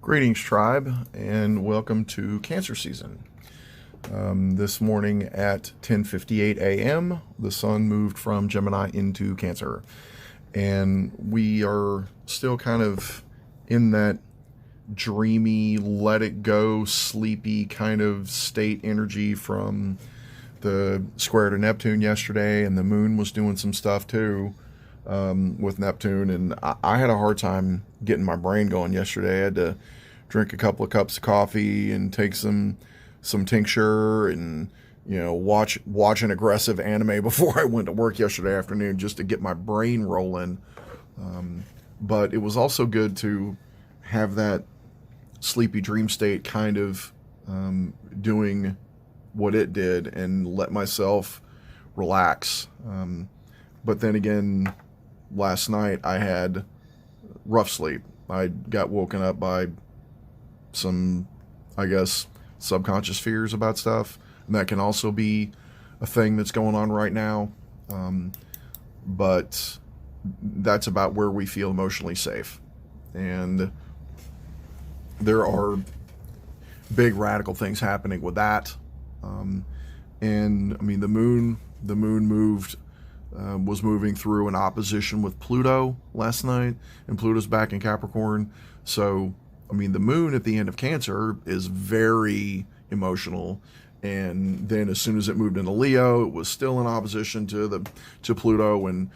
Greetings, tribe, and welcome to Cancer season. This morning at 10:58 a.m., the sun moved from Gemini into Cancer, and we are still kind of in that dreamy, let it go, sleepy kind of state energy from the square to Neptune yesterday, and the moon was doing some stuff too with Neptune, and I had a hard time getting my brain going yesterday. I had to drink a couple of cups of coffee and take some tincture and watch an aggressive anime before I went to work yesterday afternoon just to get my brain rolling. But it was also good to have that sleepy dream state kind of doing what it did and let myself relax. But then again, last night I had rough sleep. I got woken up by some, I guess, subconscious fears about stuff. And that can also be a thing that's going on right now. But that's about where we feel emotionally safe. And there are big radical things happening with that. And I mean, the moon was moving through an opposition with Pluto last night, and Pluto's back in Capricorn. So, I mean, the moon at the end of Cancer is very emotional. And then as soon as it moved into Leo, it was still in opposition to Pluto, and,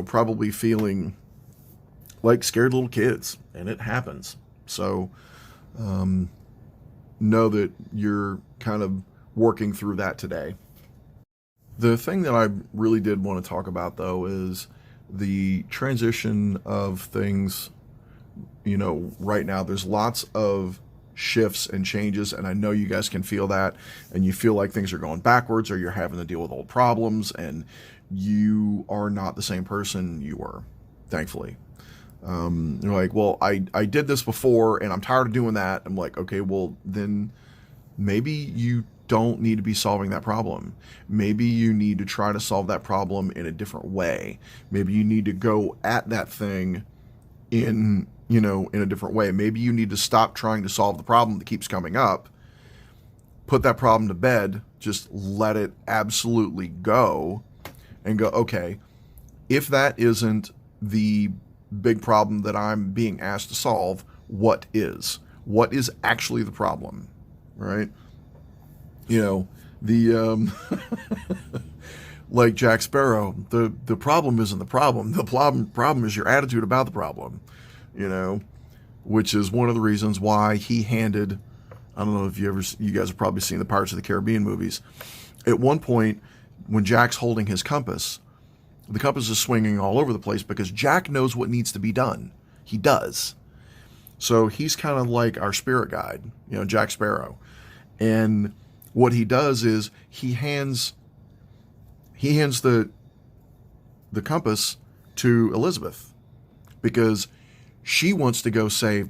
probably feeling like scared little kids, and it happens. So, know that you're kind of working through that today. The thing that I really did want to talk about, though, is the transition of things. Right now there's lots of shifts and changes, and I know you guys can feel that, and you feel like things are going backwards, or you're having to deal with old problems, and you are not the same person you were, thankfully. You're like, well, I did this before, and I'm tired of doing that. I'm like, okay, well, then maybe you don't need to be solving that problem. Maybe you need to try to solve that problem in a different way. Maybe you need to go at that thing in a different way. Maybe you need to stop trying to solve the problem that keeps coming up, put that problem to bed, just let it absolutely go, and go, okay, if that isn't the big problem that I'm being asked to solve, what is? What is actually the problem, right? Like Jack Sparrow, the problem isn't the problem. The problem is your attitude about the problem, which is one of the reasons why he handed, I don't know if you guys have probably seen the Pirates of the Caribbean movies. At one point, when Jack's holding his compass, the compass is swinging all over the place because Jack knows what needs to be done. He does. So he's kind of like our spirit guide, Jack Sparrow. And what he does is he hands the compass to Elizabeth because she wants to go save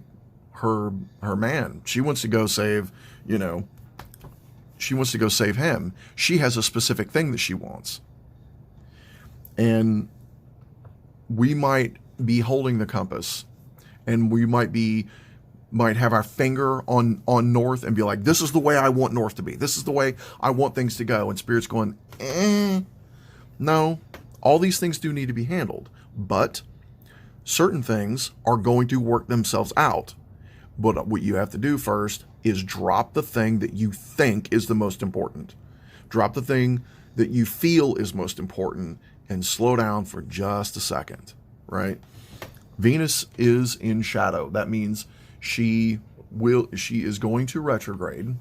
her man. She wants to go save, she wants to go save him. She has a specific thing that she wants. And we might be holding the compass, and we might have our finger on north and be like, this is the way I want north to be. This is the way I want things to go. And Spirit's going, no, all these things do need to be handled, but certain things are going to work themselves out. But what you have to do first is drop the thing that you think is the most important. Drop the thing that you feel is most important and slow down for just a second, right? Venus is in shadow. That means she is going to retrograde.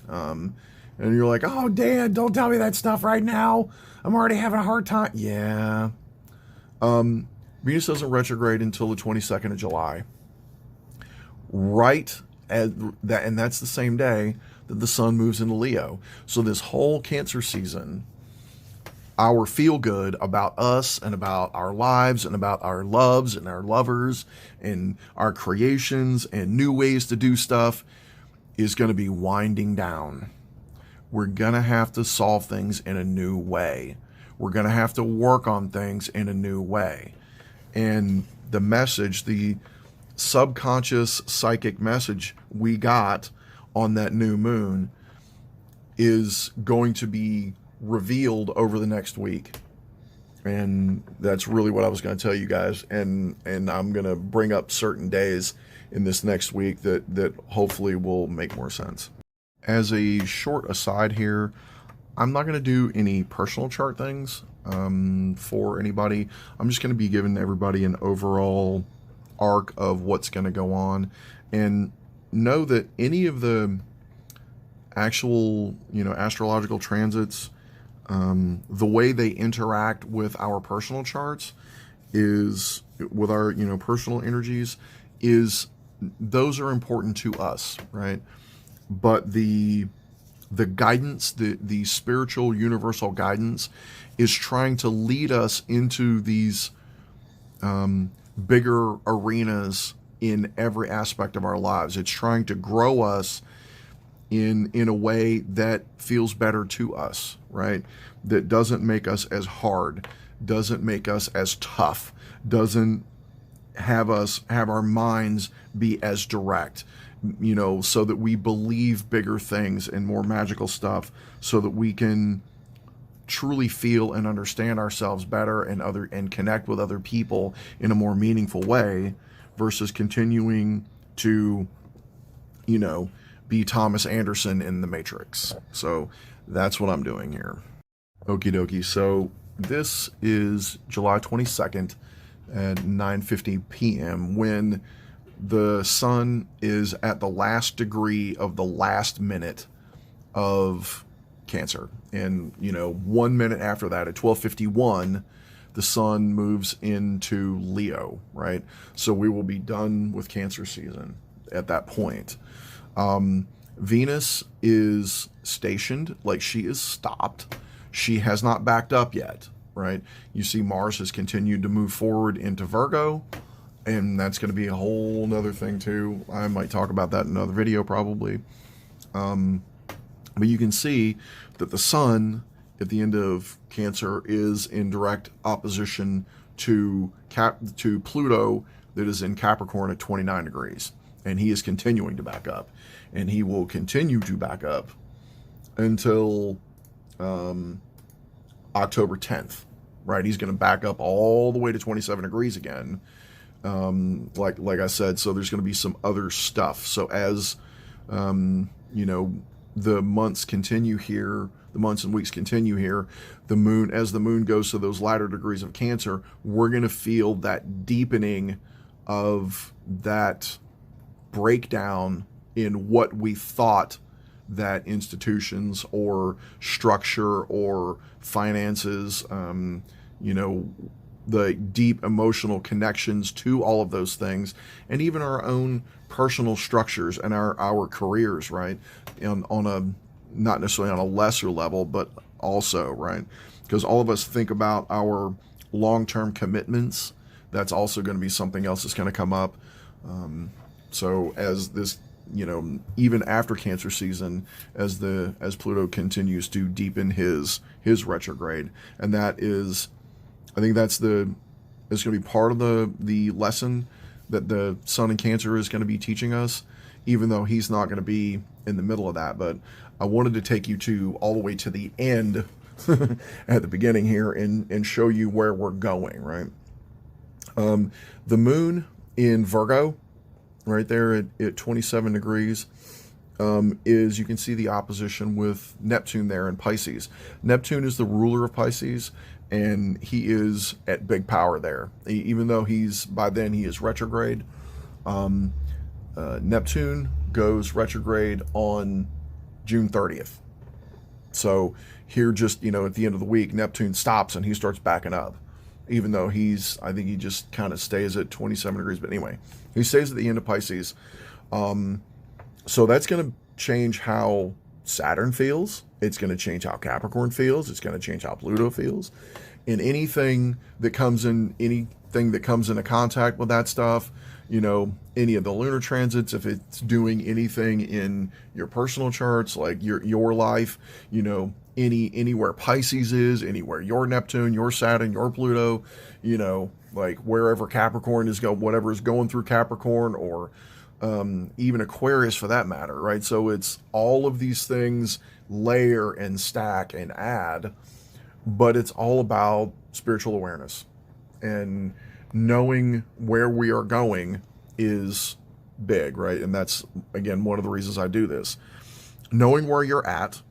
And you're like, oh, Dad, don't tell me that stuff right now. I'm already having a hard time. Yeah. Venus doesn't retrograde until the 22nd of July. Right at that, and that's the same day that the sun moves into Leo. So this whole Cancer season, our feel good about us and about our lives and about our loves and our lovers and our creations and new ways to do stuff is going to be winding down. We're going to have to solve things in a new way. We're going to have to work on things in a new way. And the message, subconscious psychic message we got on that new moon is going to be revealed over the next week. And that's really what I was going to tell you guys. And I'm going to bring up certain days in this next week that hopefully will make more sense. As a short aside here, I'm not going to do any personal chart things for anybody. I'm just going to be giving everybody an overall arc of what's going to go on, and know that any of the actual, astrological transits, the way they interact with our personal charts is with our, personal energies, is those are important to us, right? But the guidance, the spiritual universal guidance is trying to lead us into these bigger arenas in every aspect of our lives. It's trying to grow us in a way that feels better to us, right? That doesn't make us as hard, doesn't make us as tough, doesn't have our minds be as direct, so that we believe bigger things and more magical stuff, so that we can truly feel and understand ourselves better and connect with other people in a more meaningful way, versus continuing to, be Thomas Anderson in the Matrix. So that's what I'm doing here. Okie dokie. So this is July 22nd at 9:50 p.m. when the sun is at the last degree of the last minute of Cancer. And, 1 minute after that, at 12:51, the sun moves into Leo, right? So we will be done with Cancer season at that point. Venus is stationed, like she is stopped. She has not backed up yet, right? You see Mars has continued to move forward into Virgo, and that's going to be a whole nother thing too. I might talk about that in another video probably. But you can see that the sun at the end of Cancer is in direct opposition to Pluto, that is in Capricorn at 29 degrees. And he is continuing to back up. And he will continue to back up until October 10th, right? He's going to back up all the way to 27 degrees again. Like I said, so there's going to be some other stuff. So as, the months continue here, the months and weeks continue here, as the moon goes to those latter degrees of Cancer, we're going to feel that deepening of that breakdown in what we thought that institutions or structure or finances, the deep emotional connections to all of those things, and even our own personal structures and our careers, right? On a, not necessarily on a lesser level, but also, right? Because all of us think about our long-term commitments. That's also going to be something else that's going to come up. So as this, even after Cancer season, as Pluto continues to deepen his retrograde, and that is, I think it's going to be part of the lesson that the sun in Cancer is going to be teaching us, even though he's not going to be in the middle of that. But I wanted to take you all the way to the end at the beginning here and show you where we're going, right? The moon in Virgo, right there at 27 degrees, is, you can see the opposition with Neptune there in Pisces. Neptune is the ruler of Pisces, and he is at big power there. Even though by then he is retrograde. Neptune goes retrograde on June 30th. So here, just, at the end of the week, Neptune stops and he starts backing up. Even though I think he just kind of stays at 27 degrees. But anyway, he stays at the end of Pisces. So that's going to change how Saturn feels. It's going to change how Capricorn feels. It's going to change how Pluto feels. And anything that comes into contact with that stuff, any of the lunar transits, if it's doing anything in your personal charts, like your life, anywhere Pisces is, anywhere your Neptune, your Saturn, your Pluto, like wherever Capricorn is going, whatever is going through Capricorn, or even Aquarius for that matter, right? So it's all of these things layer and stack and add, but it's all about spiritual awareness, and knowing where we are going is big, right? And that's, again, one of the reasons I do this. Knowing where you're at,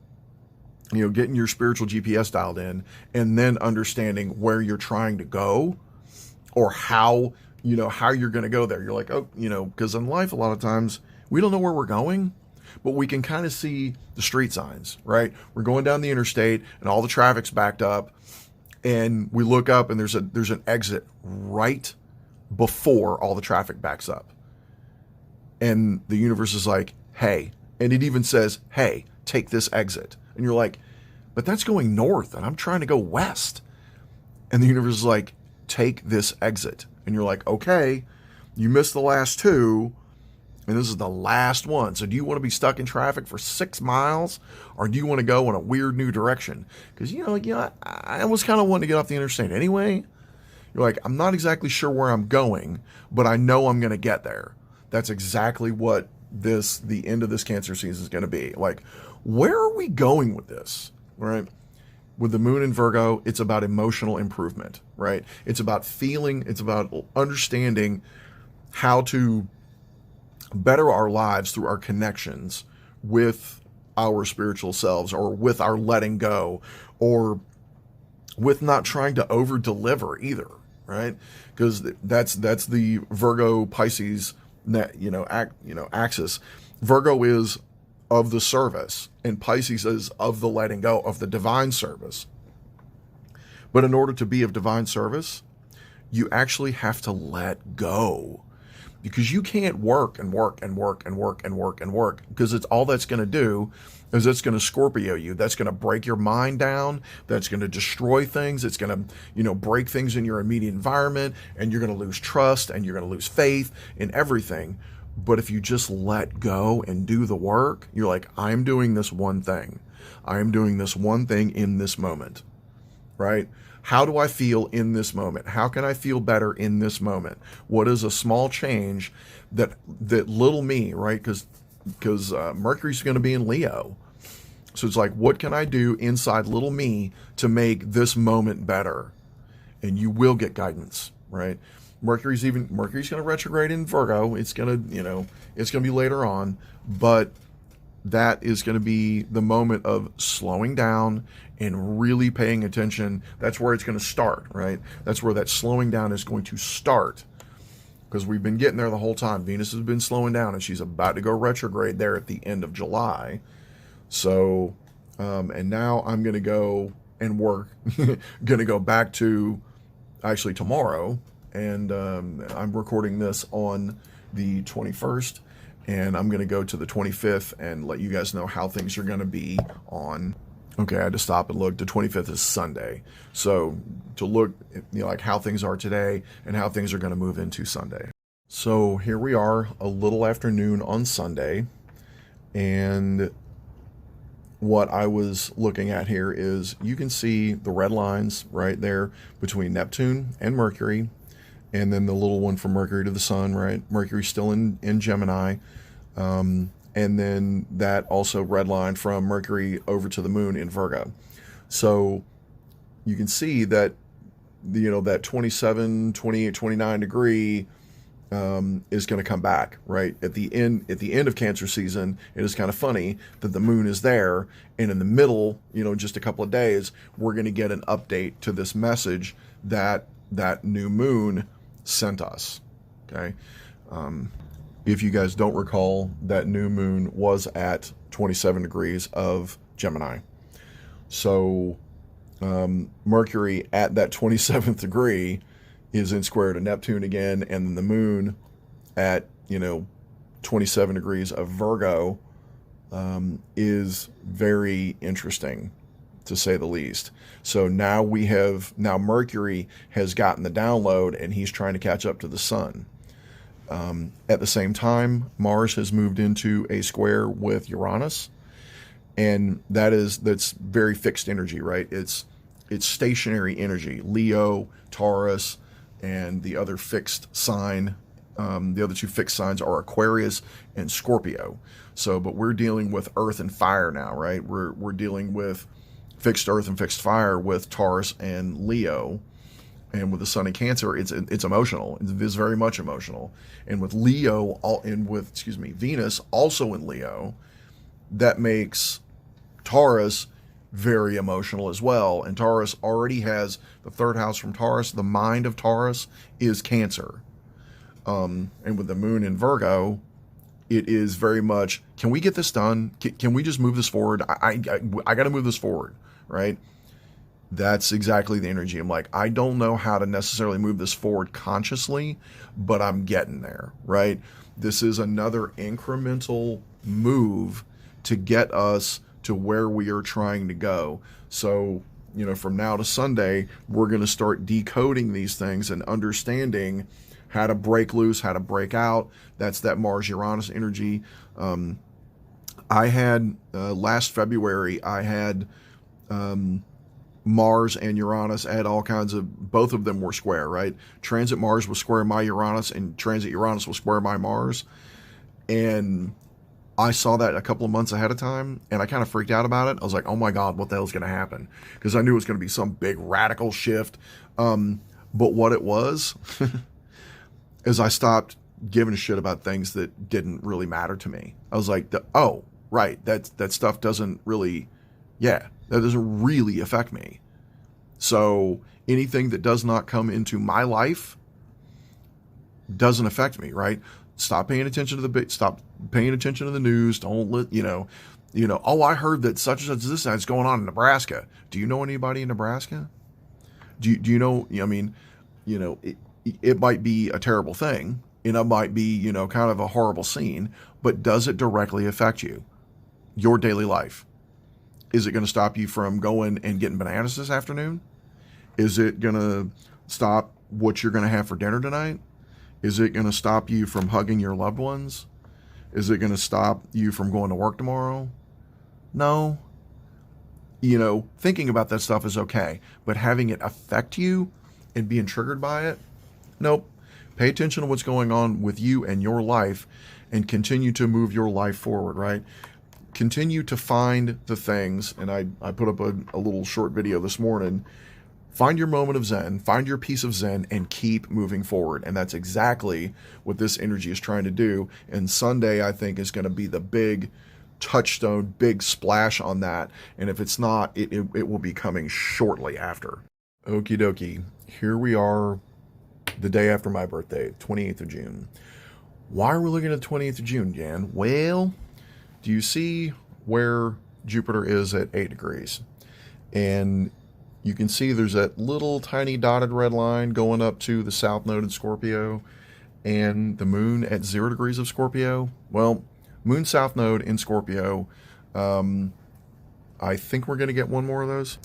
getting your spiritual GPS dialed in, and then understanding where you're trying to go, or how you're going to go there. You're like, oh, because in life, a lot of times we don't know where we're going, but we can kind of see the street signs, right? We're going down the interstate and all the traffic's backed up, and we look up and there's an exit right before all the traffic backs up. And the universe is like, hey, and it even says, hey, take this exit. And you're like, but that's going north and I'm trying to go west. And the universe is like, take this exit. And you're like, okay, you missed the last two, and this is the last one. So do you want to be stuck in traffic for 6 miles, or do you want to go in a weird new direction? Because, I was kind of wanting to get off the interstate anyway. You're like, I'm not exactly sure where I'm going, but I know I'm going to get there. That's exactly what the end of this Cancer season is going to be. Like, where are we going with this, right? With the moon in Virgo, it's about emotional improvement, right? It's about feeling, it's about understanding how to better our lives through our connections with our spiritual selves, or with our letting go, or with not trying to over deliver either, right? Because that's the Virgo Pisces axis. Virgo is of the service, and Pisces is of the letting go, of the divine service. But in order to be of divine service, you actually have to let go, because you can't work and work and work and work and work and work, because it's all that's going to do is it's going to Scorpio you. That's going to break your mind down. That's going to destroy things. It's going to, break things in your immediate environment, and you're going to lose trust, and you're going to lose faith in everything. But if you just let go and do the work, you're like, I'm doing this one thing. I am doing this one thing in this moment, right? How do I feel in this moment? How can I feel better in this moment? What is a small change that little me, right? Because Mercury's going to be in Leo. So it's like, what can I do inside little me to make this moment better? And you will get guidance, right? Mercury's going to retrograde in Virgo. It's going to be later on, but that is going to be the moment of slowing down and really paying attention. That's where it's going to start, right? That's where that slowing down is going to start, because we've been getting there the whole time. Venus has been slowing down, and she's about to go retrograde there at the end of July. So, and now I'm going to go and work, going to go back to actually tomorrow. And I'm recording this on the 21st, and I'm going to go to the 25th and let you guys know how things are going to be on. Okay, I had to stop and look. The 25th is Sunday. So to look, like how things are today and how things are going to move into Sunday. So here we are, a little afternoon on Sunday, and what I was looking at here is you can see the red lines right there between Neptune and Mercury, and then the little one from Mercury to the Sun, right? Mercury's still in Gemini. And then that also red line from Mercury over to the moon in Virgo. So you can see that, that 27, 28, 29 degree is going to come back, right? At the end of Cancer season, it is kind of funny that the moon is there, and in the middle, just a couple of days, we're going to get an update to this message that new moon sent us. Okay. If you guys don't recall, that new moon was at 27 degrees of Gemini. So Mercury at that 27th degree is in square to Neptune again, and then the moon at 27 degrees of Virgo is very interesting, to say the least. So now Mercury has gotten the download, and he's trying to catch up to the sun. At the same time, Mars has moved into a square with Uranus, and that's very fixed energy, right? It's stationary energy. Leo, Taurus, and the other fixed sign, the other two fixed signs are Aquarius and Scorpio. So, but we're dealing with earth and fire now, right? We're dealing with fixed earth and fixed fire with Taurus and Leo. And with the sun in Cancer, it's emotional. It's very much emotional. And with Leo, Venus also in Leo, that makes Taurus very emotional as well. And Taurus already has the third house from Taurus. The mind of Taurus is Cancer. And with the moon in Virgo, it is very much, can we get this done? Can we just move this forward? I got to move this forward, right? That's exactly the energy. I'm like, I don't know how to necessarily move this forward consciously, but I'm getting there, right? This is another incremental move to get us to where we are trying to go. So, from now to Sunday, we're going to start decoding these things and understanding how to break loose, how to break out. That's that Mars-Uranus energy. I had, last February, I had Mars and Uranus. I had all kinds of, both of them were square, right? Transit Mars was square my Uranus, and transit Uranus was square my Mars. And I saw that a couple of months ahead of time, and I kind of freaked out about it. I was like, oh my God, what the hell's going to happen? Because I knew it was going to be some big radical shift. But what it was is I stopped giving a shit about things that didn't really matter to me. I was like, oh, right, that stuff doesn't really, that doesn't really affect me. So anything that does not come into my life doesn't affect me, right? Stop paying attention to the news. Don't let, oh, I heard that such and such this is going on in Nebraska. Do you know anybody in Nebraska? Do you know, it might be a terrible thing, and it might be, kind of a horrible scene, but does it directly affect you? Your daily life? Is it going to stop you from going and getting bananas this afternoon? Is it going to stop what you're going to have for dinner tonight? Is it going to stop you from hugging your loved ones? Is it going to stop you from going to work tomorrow? No. Thinking about that stuff is okay, but having it affect you and being triggered by it, nope. Pay attention to what's going on with you and your life, and continue to move your life forward, right? Continue to find the things, and I put up a little short video this morning. Find your moment of Zen, find your piece of Zen, and keep moving forward. And that's exactly what this energy is trying to do. And Sunday, I think, is going to be the big touchstone, big splash on that. And if it's not, it will be coming shortly after. Okie dokie. Here we are, the day after my birthday, 28th of June. Why are we looking at the 28th of June, Jan? Well, do you see where Jupiter is at 8 degrees? And you can see there's that little tiny dotted red line going up to the south node in Scorpio, and the moon at 0 degrees of Scorpio. Well, moon south node in Scorpio. I think we're going to get one more of those.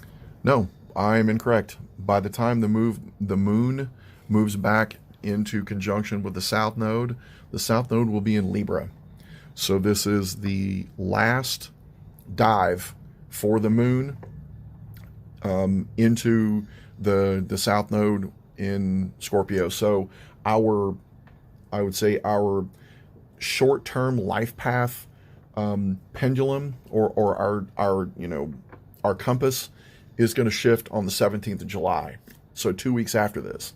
No, I'm incorrect. By the time the moon moves back into conjunction with the south node will be in Libra. So this is the last dive for the moon into the south node in Scorpio. So I would say our short-term life path pendulum, or our compass, is going to shift on the 17th of July. So 2 weeks after this.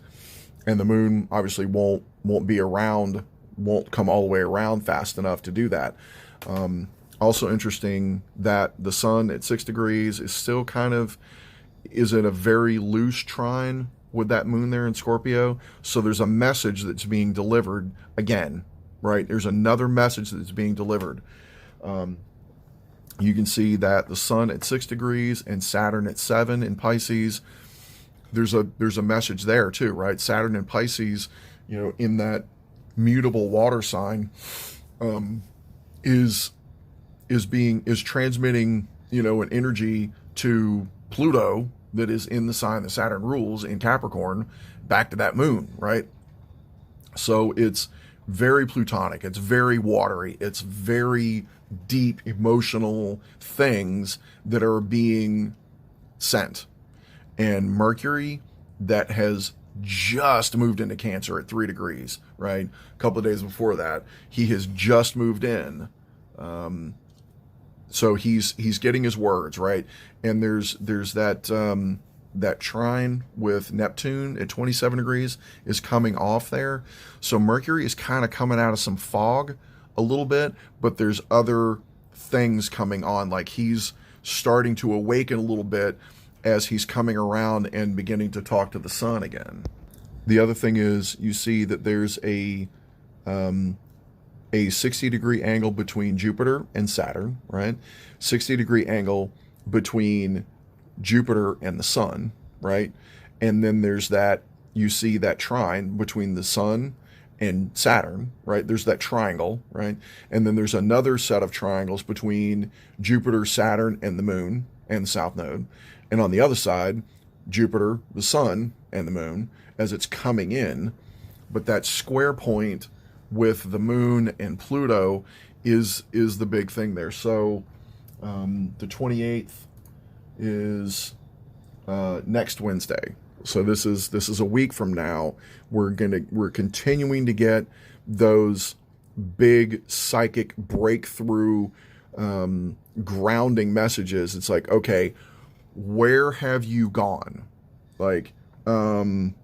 And the moon obviously won't be around, won't come all the way around fast enough to do that. Also interesting that the sun at 6 degrees is still is in a very loose trine with that moon there in Scorpio. So there's a message that's being delivered again, right? There's another message that's being delivered. You can see that the sun at 6 degrees and Saturn at 7 in Pisces, there's a message there too, right? Saturn in Pisces, in that mutable water sign, is transmitting, an energy to Pluto that is in the sign that Saturn rules in Capricorn, back to that moon, right? So it's very plutonic, it's very watery, it's very deep emotional things that are being sent. And Mercury, that has just moved into Cancer at 3 degrees, right? A couple of days before that, he has just moved in. So he's getting his words, right? And there's that that trine with Neptune at 27 degrees is coming off there. So Mercury is kind of coming out of some fog a little bit, but there's other things coming on, like he's starting to awaken a little bit as he's coming around and beginning to talk to the sun again. The other thing is you see that there's a 60-degree angle between Jupiter and Saturn, right? 60-degree angle between Jupiter and the sun, right? And then there's that, you see that trine between the sun and Saturn, right? There's that triangle, right? And then there's another set of triangles between Jupiter, Saturn, and the moon and the south node. And on the other side, Jupiter, the sun, and the moon as it's coming in. But that square point with the moon and Pluto is the big thing there. So the 28th is next Wednesday. So this is a week from now. We're continuing to get those big psychic breakthrough grounding messages. It's like, okay, where have you gone? Like, where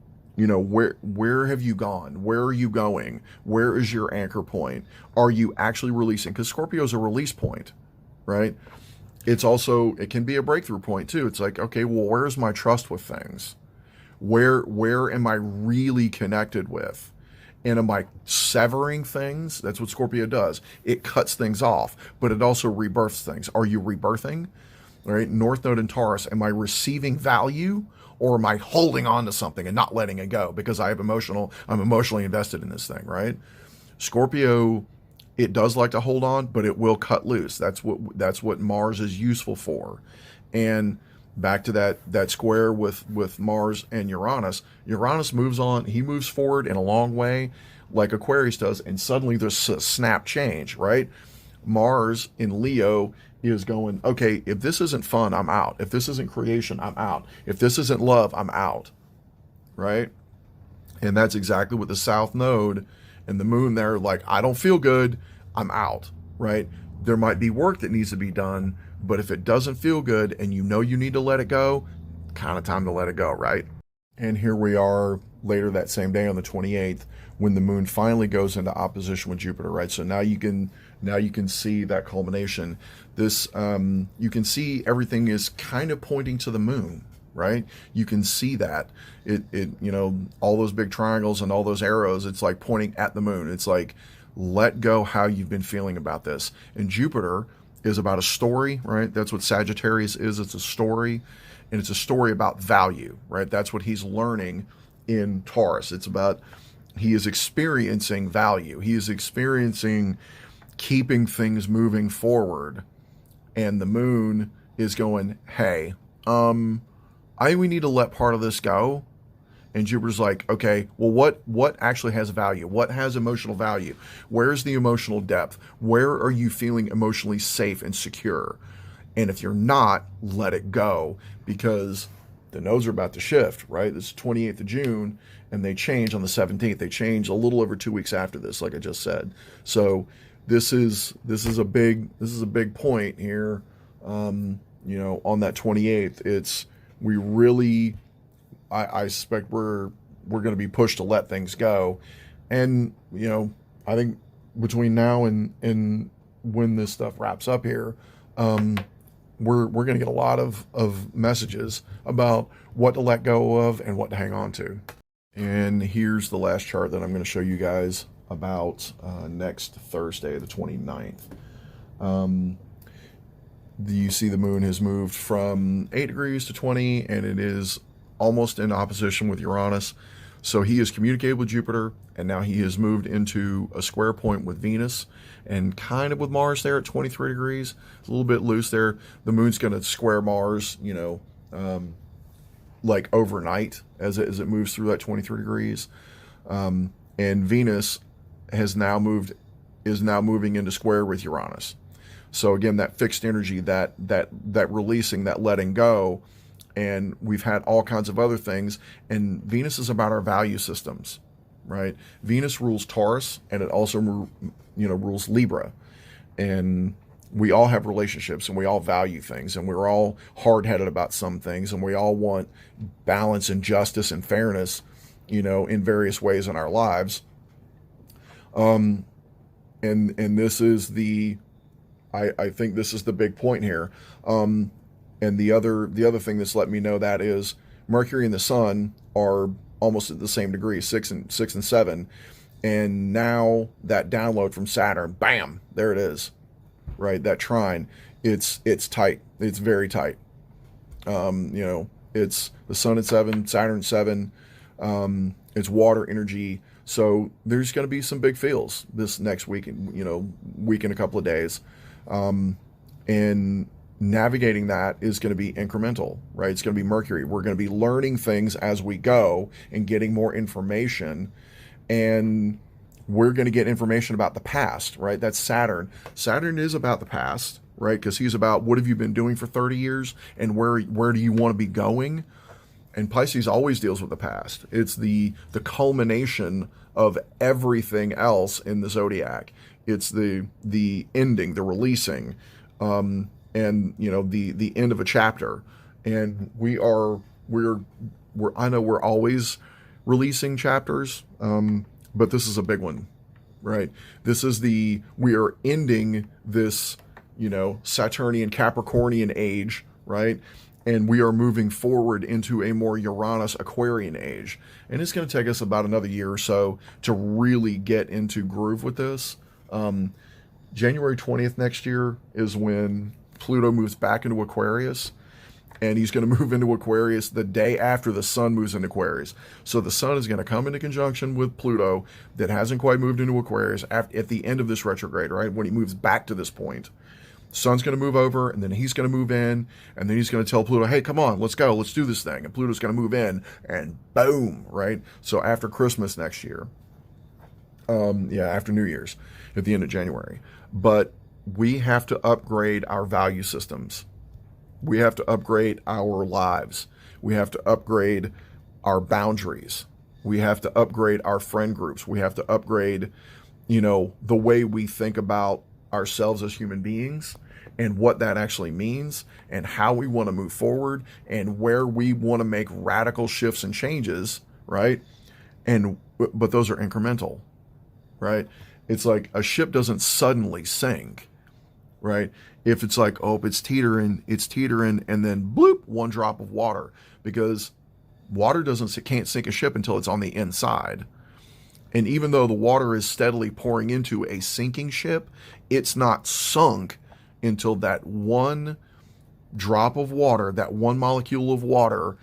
have you gone? Where are you going? Where is your anchor point? Are you actually releasing? Because Scorpio is a release point, right? It can be a breakthrough point too. It's like, okay, well, where's my trust with things? Where am I really connected with? And am I severing things? That's what Scorpio does. It cuts things off, but it also rebirths things. Are you rebirthing? All right, North Node in Taurus, am I receiving value, or am I holding on to something and not letting it go because I'm emotionally invested in this thing, right? Scorpio, it does like to hold on, but it will cut loose. That's what Mars is useful for. And back to that square with Mars and Uranus. Uranus moves on, he moves forward in a long way like Aquarius does, and suddenly there's a snap change, right? Mars in Leo is going, okay, if this isn't fun, I'm out. If this isn't creation, I'm out. If this isn't love, I'm out, right? And that's exactly what the South Node and the moon there, like, I don't feel good, I'm out, right? There might be work that needs to be done, but if it doesn't feel good and you know you need to let it go, kind of time to let it go, right? And here we are later that same day on the 28th when the moon finally goes into opposition with Jupiter, right? So now you can see that culmination. This you can see everything is kind of pointing to the moon, right? You can see that it all those big triangles and all those arrows, it's like pointing at the moon. It's like, let go how you've been feeling about this. And Jupiter is about a story, right? That's what Sagittarius is. It's a story, and it's a story about value, right? That's what he's learning in Taurus. It's about, he is experiencing value. He is experiencing keeping things moving forward. And the moon is going, hey, I think we need to let part of this go. And Jupiter's like, okay, well, what actually has value? What has emotional value? Where's the emotional depth? Where are you feeling emotionally safe and secure? And if you're not, let it go, because the nodes are about to shift, right? It's 28th of June, and they change on the 17th. They change a little over 2 weeks after this, like I just said. So this is a big point here. On that 28th, I suspect we're going to be pushed to let things go. And, I think between now and when this stuff wraps up here, we're going to get a lot of messages about what to let go of and what to hang on to. And here's the last chart that I'm going to show you guys about next Thursday, the 29th. You see the moon has moved from 8 degrees to 20, and it is almost in opposition with Uranus. So he has communicated with Jupiter, and now he has moved into a square point with Venus and kind of with Mars there at 23 degrees. It's a little bit loose there. The moon's going to square Mars, like overnight as it moves through that 23 degrees. And Venus is now moving into square with Uranus. So again, that fixed energy, that releasing, that letting go, and we've had all kinds of other things. And Venus is about our value systems, right? Venus rules Taurus, and it also, rules Libra. And we all have relationships, and we all value things, and we're all hard-headed about some things, and we all want balance and justice and fairness, in various ways in our lives. And this is I think this is the big point here. And the other thing that's let me know that is Mercury and the Sun are almost at the same degree, 6 and 7. And now that download from Saturn, bam, there it is, right? That trine, it's tight. It's very tight. It's the Sun at 7, Saturn at 7. It's water energy. So there's going to be some big feels this next week, week and a couple of days. And navigating that is going to be incremental, right? It's going to be Mercury. We're going to be learning things as we go and getting more information. And we're going to get information about the past, right? That's Saturn. Saturn is about the past, right? Because he's about what have you been doing for 30 years and where do you want to be going? And Pisces always deals with the past. It's the culmination of everything else in the zodiac. It's the ending, the releasing, and the end of a chapter. And we're I know we're always releasing chapters, but this is a big one, right? We are ending this, Saturnian Capricornian age, right? And we are moving forward into a more Uranus Aquarian age. And it's going to take us about another year or so to really get into groove with this. January 20th next year is when Pluto moves back into Aquarius. And he's going to move into Aquarius the day after the Sun moves into Aquarius. So the Sun is going to come into conjunction with Pluto that hasn't quite moved into Aquarius at the end of this retrograde, right? When he moves back to this point. Sun's going to move over, and then he's going to move in, and then he's going to tell Pluto, hey, come on, let's go, let's do this thing. And Pluto's going to move in, and boom, right? So after Christmas next year, after New Year's, at the end of January. But we have to upgrade our value systems. We have to upgrade our lives. We have to upgrade our boundaries. We have to upgrade our friend groups. We have to upgrade, the way we think about ourselves as human beings and what that actually means and how we want to move forward and where we want to make radical shifts and changes, right? But those are incremental, right? It's like a ship doesn't suddenly sink, right? If it's like, it's teetering, and then bloop, one drop of water, because water can't sink a ship until it's on the inside. And even though the water is steadily pouring into a sinking ship, it's not sunk until that one drop of water, that one molecule of water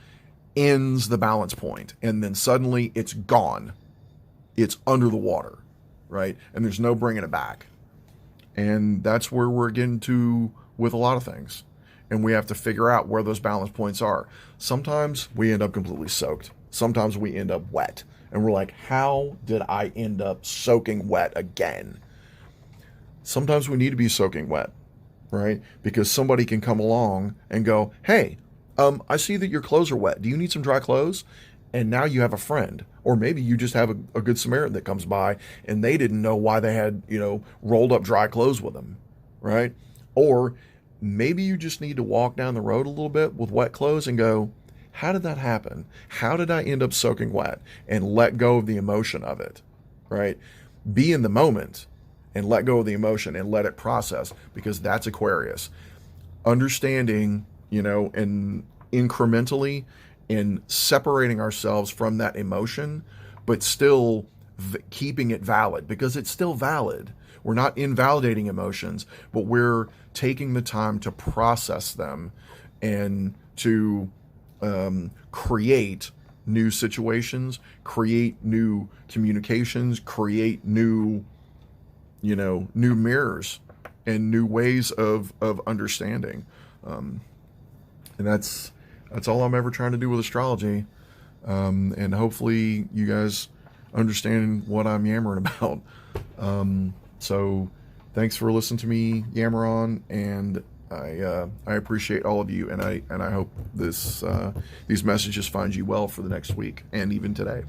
ends the balance point. And then suddenly it's gone. It's under the water, right? And there's no bringing it back. And that's where we're getting to with a lot of things. And we have to figure out where those balance points are. Sometimes we end up completely soaked. Sometimes we end up wet. And we're like, how did I end up soaking wet again? Sometimes we need to be soaking wet, right? Because somebody can come along and go, hey, I see that your clothes are wet. Do you need some dry clothes? And now you have a friend. Or maybe you just have a good Samaritan that comes by and they didn't know why they had, rolled up dry clothes with them, right? Or maybe you just need to walk down the road a little bit with wet clothes and go, how did that happen? How did I end up soaking wet? And let go of the emotion of it, right? Be in the moment and let go of the emotion and let it process, because that's Aquarius. Understanding, and incrementally in separating ourselves from that emotion, but still keeping it valid, because it's still valid. We're not invalidating emotions, but we're taking the time to process them and to create new situations, create new communications, create new mirrors and new ways of understanding. And that's all I'm ever trying to do with astrology. And hopefully you guys understand what I'm yammering about. So thanks for listening to me yammer on, and I appreciate all of you, and I hope these messages find you well for the next week and even today.